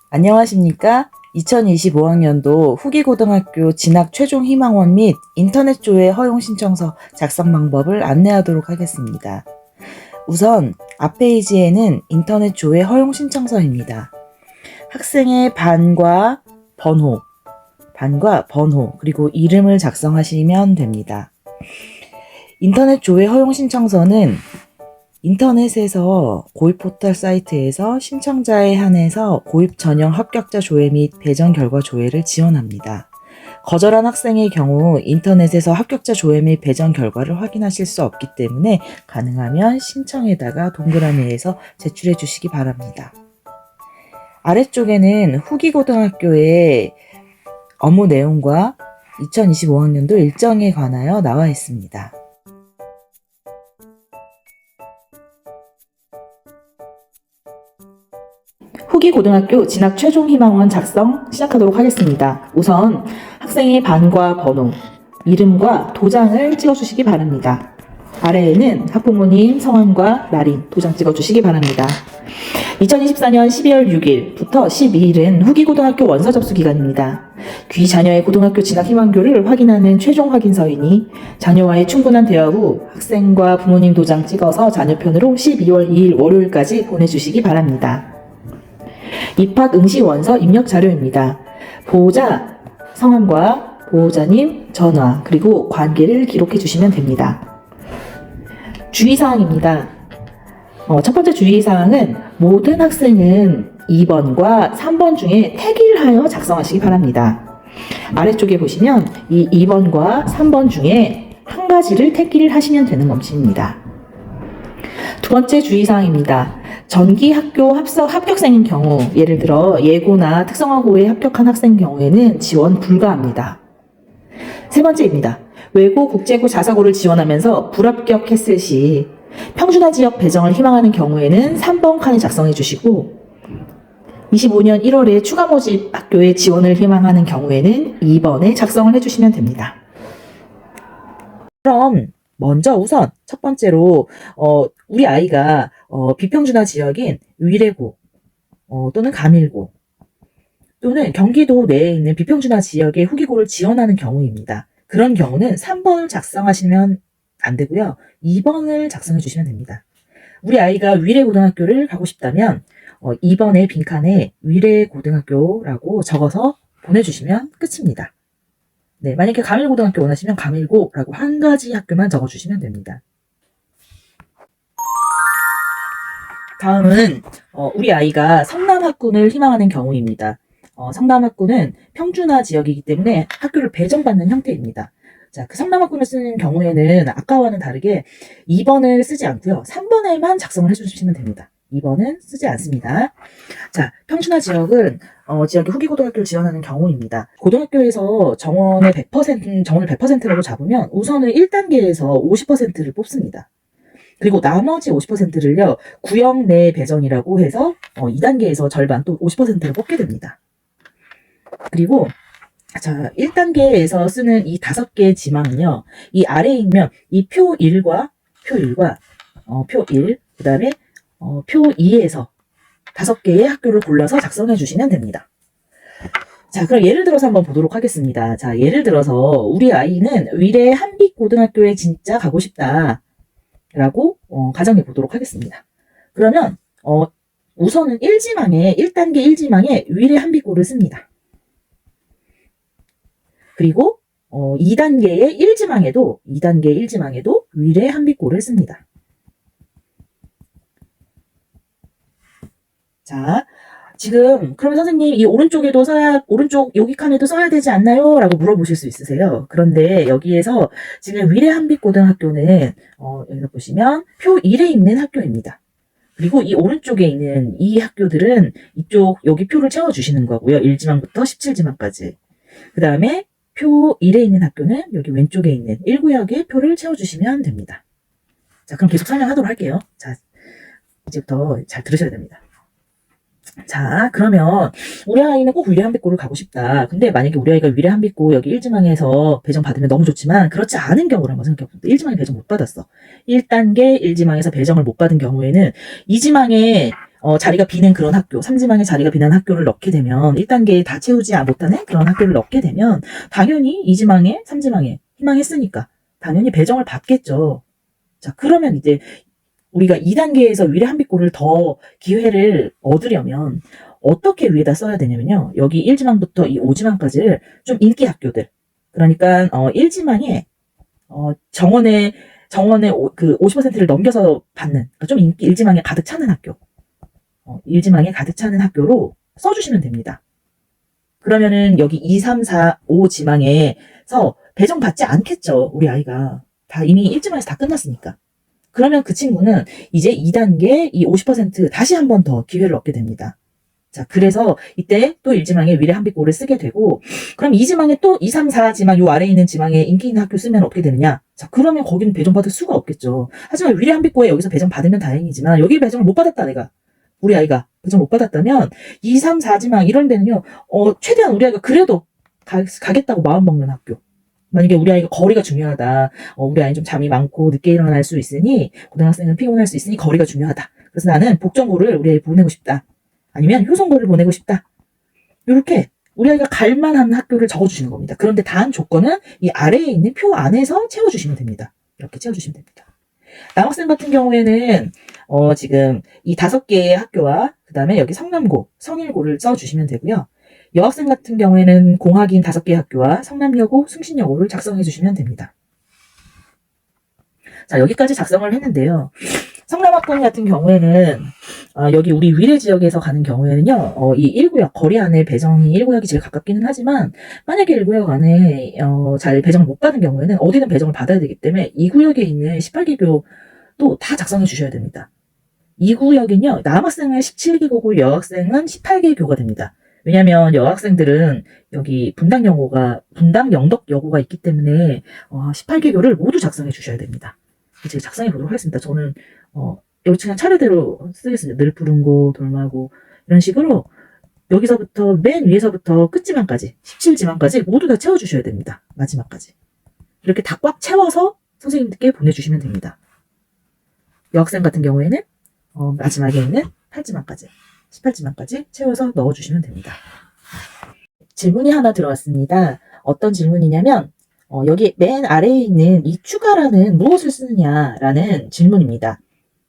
안녕하십니까? 2025학년도 후기고등학교 진학 최종 희망원 및 인터넷 조회 허용 신청서 작성 방법을 안내하도록 하겠습니다. 우선 앞 페이지에는 인터넷 조회 허용 신청서입니다. 학생의 반과 번호, 그리고 이름을 작성하시면 됩니다. 인터넷 조회 허용 신청서는 인터넷에서 고입 포털 사이트에서 신청자에 한해서 고입 전형 합격자 조회 및 배정 결과 조회를 지원합니다. 거절한 학생의 경우 인터넷에서 합격자 조회 및 배정 결과를 확인하실 수 없기 때문에 가능하면 신청에다가 동그라미에서 제출해 주시기 바랍니다. 아래쪽에는 후기고등학교의 업무 내용과 2025학년도 일정에 관하여 나와 있습니다. 후기고등학교 진학 최종 희망원 작성 시작하도록 하겠습니다. 우선 학생의 반과 번호, 이름과 도장을 찍어주시기 바랍니다. 아래에는 학부모님 성함과 날인, 도장 찍어주시기 바랍니다. 2024년 12월 6일부터 12일은 후기고등학교 원서 접수 기간입니다. 귀 자녀의 고등학교 진학 희망교를 확인하는 최종 확인서이니 자녀와의 충분한 대화 후 학생과 부모님 도장 찍어서 자녀편으로 12월 2일 월요일까지 보내주시기 바랍니다. 입학 응시 원서 입력 자료입니다. 보호자 성함과 보호자님 전화 그리고 관계를 기록해 주시면 됩니다. 주의사항입니다. 첫 번째 주의사항은 모든 학생은 2번과 3번 중에 택일하여 작성하시기 바랍니다. 아래쪽에 보시면 이 2번과 3번 중에 한 가지를 택일을 하시면 되는 것입니다. 두 번째 주의사항입니다. 전기 학교 합격생인 경우, 예를 들어 예고나 특성화고에 합격한 학생 경우에는 지원 불가합니다. 세 번째입니다. 외고, 국제고, 자사고를 지원하면서 불합격했을 시 평준화 지역 배정을 희망하는 경우에는 3번 칸을 작성해 주시고 25년 1월에 추가 모집 학교에 지원을 희망하는 경우에는 2번에 작성을 해주시면 됩니다. 그럼 먼저 우선 첫 번째로 우리 아이가 비평준화 지역인 위례고 또는 감일고 또는 경기도 내에 있는 비평준화 지역의 후기고를 지원하는 경우입니다. 그런 경우는 3번을 작성하시면 안 되고요. 2번을 작성해 주시면 됩니다. 우리 아이가 위례고등학교를 가고 싶다면 2번의 빈칸에 위례고등학교라고 적어서 보내주시면 끝입니다. 네, 만약에 감일고등학교 원하시면 감일고라고 한 가지 학교만 적어주시면 됩니다. 다음은 우리 아이가 성남학군을 희망하는 경우입니다. 성남학군은 평준화 지역이기 때문에 학교를 배정받는 형태입니다. 자, 그 성남학군을 쓰는 경우에는 아까와는 다르게 2번을 쓰지 않고요. 3번에만 작성을 해주시면 됩니다. 2번은 쓰지 않습니다. 자, 평준화 지역은 지역의 후기고등학교를 지원하는 경우입니다. 고등학교에서 정원을 100%라고 잡으면 우선은 1단계에서 50%를 뽑습니다. 그리고 나머지 50%를요, 구역 내 배정이라고 해서 2단계에서 절반 또 50%를 뽑게 됩니다. 그리고 자, 1단계에서 쓰는 이 5개의 지망은요, 이 아래에 있는 이 표 1과 표 1, 그 다음에 표 2에서 5개의 학교를 골라서 작성해 주시면 됩니다. 자, 그럼 예를 들어서 한번 보도록 하겠습니다. 자, 예를 들어서 우리 아이는 위례 한빛고등학교에 진짜 가고 싶다 라고 가정해 보도록 하겠습니다. 그러면 우선은 1단계 1지망에 위례 한빛고를 씁니다. 그리고 2단계의 1지망에도 위례 한빛고를 씁니다. 자, 지금 그러면 선생님 이 오른쪽 여기 칸에도 써야 되지 않나요? 라고 물어보실 수 있으세요. 그런데 여기에서 지금 위례 한빛고등학교는 여기서 보시면 표 1에 있는 학교입니다. 그리고 이 오른쪽에 있는 이 학교들은 여기 표를 채워주시는 거고요. 1지망부터 17지망까지. 그 다음에 표 1에 있는 학교는 여기 왼쪽에 있는 1구역의 표를 채워주시면 됩니다. 자, 그럼 계속 설명하도록 할게요. 자, 이제부터 잘 들으셔야 됩니다. 자, 그러면 우리 아이는 꼭 위례 한빛고를 가고 싶다. 근데 만약에 우리 아이가 위례 한빛고 여기 일지망에서 배정 받으면 너무 좋지만 그렇지 않은 경우를 한번 생각해 봅니다. 일지망에 배정 못 받았어. 1단계 1지망에서 배정을 못 받은 경우에는 2지망에 자리가 비는 그런 학교, 3지망에 자리가 비는 학교를 넣게 되면 1단계에 다 채우지 못하는 그런 학교를 넣게 되면 당연히 2지망에 3지망에 희망했으니까 당연히 배정을 받겠죠. 자, 그러면 이제 우리가 2단계에서 위례 한빛고를 더 기회를 얻으려면 어떻게 위에다 써야 되냐면요. 여기 1지망부터 이 5지망까지를 좀 인기 학교들. 그러니까 1지망에 정원의 그 50%를 넘겨서 받는 그러니까 좀 인기 1지망에 가득 차는 학교. 1지망에 가득 차는 학교로 써주시면 됩니다. 그러면은 여기 2, 3, 4, 5지망에서 배정 받지 않겠죠. 우리 아이가. 다 이미 1지망에서 다 끝났으니까. 그러면 그 친구는 이제 2단계 이 50% 다시 한 번 더 기회를 얻게 됩니다. 자, 그래서 이때 또 1지망에 위례 한빛고를 쓰게 되고, 그럼 2지망에 또 2, 3, 4지망 요 아래에 있는 지망에 인기 있는 학교 쓰면 어떻게 되느냐? 자, 그러면 거기는 배정받을 수가 없겠죠. 하지만 위례 한빛고에 여기서 배정 받으면 다행이지만 여기 배정을 못 받았다 내가. 우리 아이가 배정 못 받았다면 2, 3, 4지망 이런 데는요. 최대한 우리 아이가 그래도 가겠다고 마음먹는 학교. 만약에 우리 아이가 거리가 중요하다. 우리 아이는 좀 잠이 많고 늦게 일어날 수 있으니 고등학생은 피곤할 수 있으니 거리가 중요하다. 그래서 나는 복정고를 우리 아이 보내고 싶다. 아니면 효성고를 보내고 싶다. 이렇게 우리 아이가 갈만한 학교를 적어주시는 겁니다. 그런데 단 조건은 이 아래에 있는 표 안에서 채워주시면 됩니다. 이렇게 채워주시면 됩니다. 남학생 같은 경우에는 지금 이 5개의 학교와 그 다음에 여기 성남고, 성일고를 써주시면 되고요. 여학생 같은 경우에는 공학인 5개 학교와 성남여고, 숭신여고를 작성해 주시면 됩니다. 자, 여기까지 작성을 했는데요. 성남학군 같은 경우에는 여기 우리 위례 지역에서 가는 경우에는요. 이 1구역 거리 안에 배정이 1구역이 제일 가깝기는 하지만 만약에 1구역 안에 잘 배정을 못 받은 경우에는 어디든 배정을 받아야 되기 때문에 2구역에 있는 18개교도 다 작성해 주셔야 됩니다. 2구역은요. 남학생은 17개고고 여학생은 18개교가 됩니다. 왜냐하면 여학생들은 여기 분당 영덕여고가 있기 때문에 18개교를 모두 작성해 주셔야 됩니다. 제가 작성해 보도록 하겠습니다. 저는 여기 그냥 차례대로 쓰겠습니다. 늘푸른고, 돌마고 이런 식으로 여기서부터 맨 위에서부터 끝지망까지 17지망까지 모두 다 채워주셔야 됩니다. 마지막까지 이렇게 다 꽉 채워서 선생님께 보내주시면 됩니다. 여학생 같은 경우에는 마지막에 있는 8지망까지 18지망까지 채워서 넣어주시면 됩니다. 질문이 하나 들어왔습니다. 어떤 질문이냐면 여기 맨 아래에 있는 이 추가라는 무엇을 쓰느냐라는 질문입니다.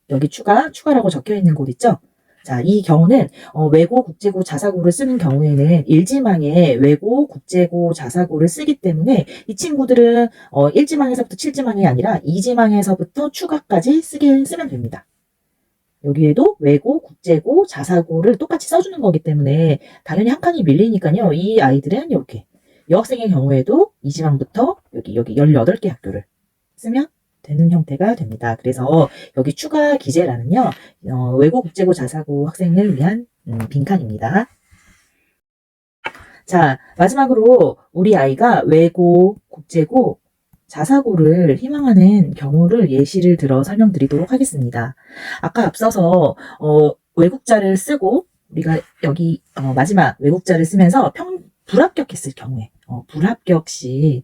여기 추가라고 적혀 있는 곳 있죠? 자, 이 경우는 외고, 국제고, 자사고를 쓰는 경우에는 1지망에 외고, 국제고, 자사고를 쓰기 때문에 이 친구들은 1지망에서부터 7지망이 아니라 2지망에서부터 추가까지 쓰면 됩니다. 여기에도 외고, 국제고, 자사고를 똑같이 써주는 거기 때문에 당연히 한 칸이 밀리니까요. 이 아이들은 이렇게 여학생의 경우에도 2지망부터 여기 18개 학교를 쓰면 되는 형태가 됩니다. 그래서 여기 추가 기재란은요. 외고, 국제고, 자사고 학생을 위한 빈칸입니다. 자, 마지막으로 우리 아이가 외고, 국제고, 자사고를 희망하는 경우를 예시를 들어 설명드리도록 하겠습니다. 아까 앞서서 외국자를 쓰고 우리가 여기 마지막 외국자를 쓰면서 불합격했을 경우에 불합격 시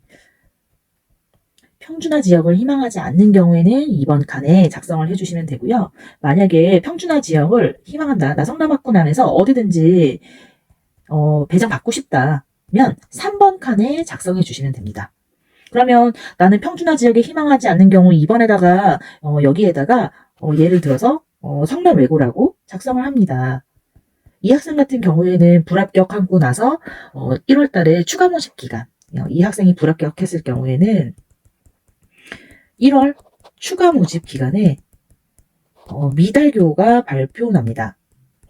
평준화 지역을 희망하지 않는 경우에는 2번 칸에 작성을 해주시면 되고요. 만약에 평준화 지역을 희망한다. 나 성남학군 안에서 어디든지 배정 받고 싶다면 3번 칸에 작성해 주시면 됩니다. 그러면 나는 평준화 지역에 희망하지 않는 경우 2번에다가 여기에다가 예를 들어서 성남 외고라고 작성을 합니다. 이 학생 같은 경우에는 불합격하고 나서 1월 달에 추가 모집 기간 이 학생이 불합격했을 경우에는 1월 추가 모집 기간에 미달교가 발표납니다.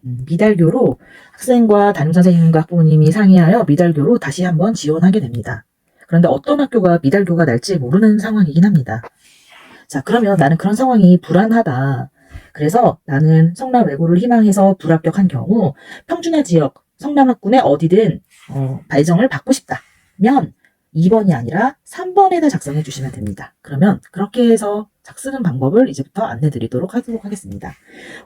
미달교로 학생과 담임선생님과 학부모님이 상의하여 미달교로 다시 한번 지원하게 됩니다. 그런데 어떤 학교가 미달교가 날지 모르는 상황이긴 합니다. 자, 그러면 나는 그런 상황이 불안하다. 그래서 나는 성남 외고를 희망해서 불합격한 경우 평준화 지역 성남학군에 어디든 배정을 받고 싶다면 2번이 아니라 3번에다 작성해 주시면 됩니다. 그러면 그렇게 해서 쓰는 방법을 이제부터 안내 드리도록 하겠습니다.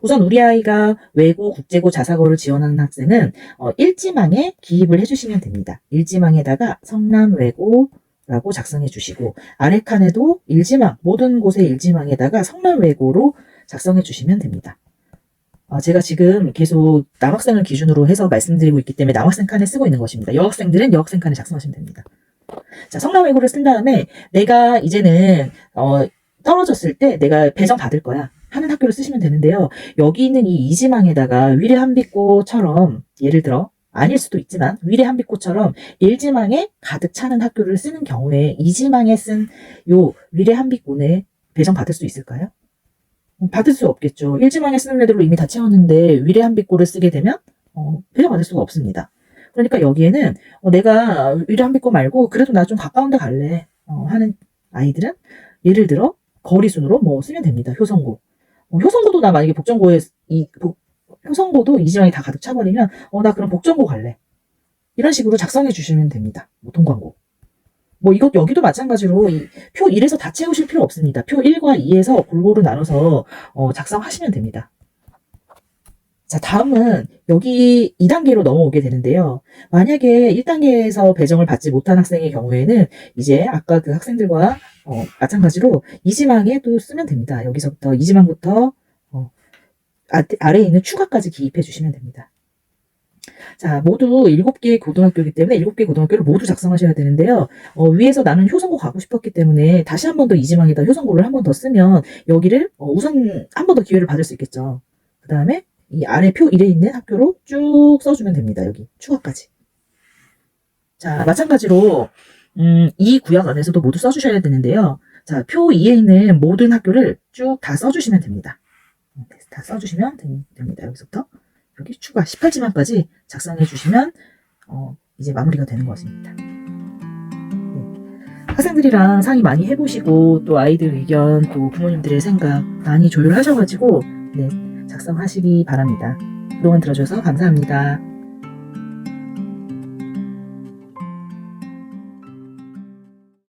우선 우리 아이가 외고, 국제고, 자사고를 지원하는 학생은 일지망에 기입을 해주시면 됩니다. 일지망에다가 성남외고라고 작성해 주시고 아래 칸에도 일지망, 모든 곳의 일지망에다가 성남외고로 작성해 주시면 됩니다. 제가 지금 계속 남학생을 기준으로 해서 말씀드리고 있기 때문에 남학생 칸에 쓰고 있는 것입니다. 여학생들은 여학생 칸에 작성하시면 됩니다. 자, 성남외고를 쓴 다음에 내가 이제는 떨어졌을 때 내가 배정 받을 거야 하는 학교를 쓰시면 되는데요. 여기 있는 이 이지망에다가 위례 한빛고처럼 예를 들어 아닐 수도 있지만 위례 한빛고처럼 일지망에 가득 차는 학교를 쓰는 경우에 이지망에 쓴 요 위례 한빛고에 배정 받을 수 있을까요? 받을 수 없겠죠. 일지망에 쓰는 애들로 이미 다 채웠는데 위례 한빛고를 쓰게 되면 배정 받을 수가 없습니다. 그러니까 여기에는 내가 위례 한빛고 말고 그래도 나 좀 가까운 데 갈래 하는 아이들은 예를 들어 거리순으로 뭐 쓰면 됩니다. 효성고. 효성고도 나 만약에 복정고에 효성고도 이지망이 다 가득 차버리면 나 그럼 복정고 갈래. 이런 식으로 작성해 주시면 됩니다. 뭐 동광고. 뭐 여기도 마찬가지로 표 1에서 다 채우실 필요 없습니다. 표 1과 2에서 골고루 나눠서 작성하시면 됩니다. 자, 다음은 여기 2단계로 넘어오게 되는데요. 만약에 1단계에서 배정을 받지 못한 학생의 경우에는 이제 아까 그 학생들과 마찬가지로 이지망에 또 쓰면 됩니다. 여기서부터 이지망부터 아래에 있는 추가까지 기입해 주시면 됩니다. 자, 모두 7개의 고등학교이기 때문에 7개의 고등학교를 모두 작성하셔야 되는데요. 위에서 나는 효성고 가고 싶었기 때문에 다시 한 번 더 이지망에다 효성고를 한 번 더 쓰면 여기를 우선 한 번 더 기회를 받을 수 있겠죠. 그 다음에 이 아래 표 1에 있는 학교로 쭉 써주면 됩니다. 여기 추가까지. 자, 마찬가지로 이 구역 안에서도 모두 써주셔야 되는데요. 자, 표 2에 있는 모든 학교를 쭉 다 써주시면 됩니다. 다 써주시면 됩니다. 여기서부터 여기 추가 18지망까지 작성해 주시면 이제 마무리가 되는 것입니다. 학생들이랑 상의 많이 해보시고 또 아이들 의견 또 부모님들의 생각 많이 조율하셔가지고 작성하시기 바랍니다. 그동안 들어줘서 감사합니다.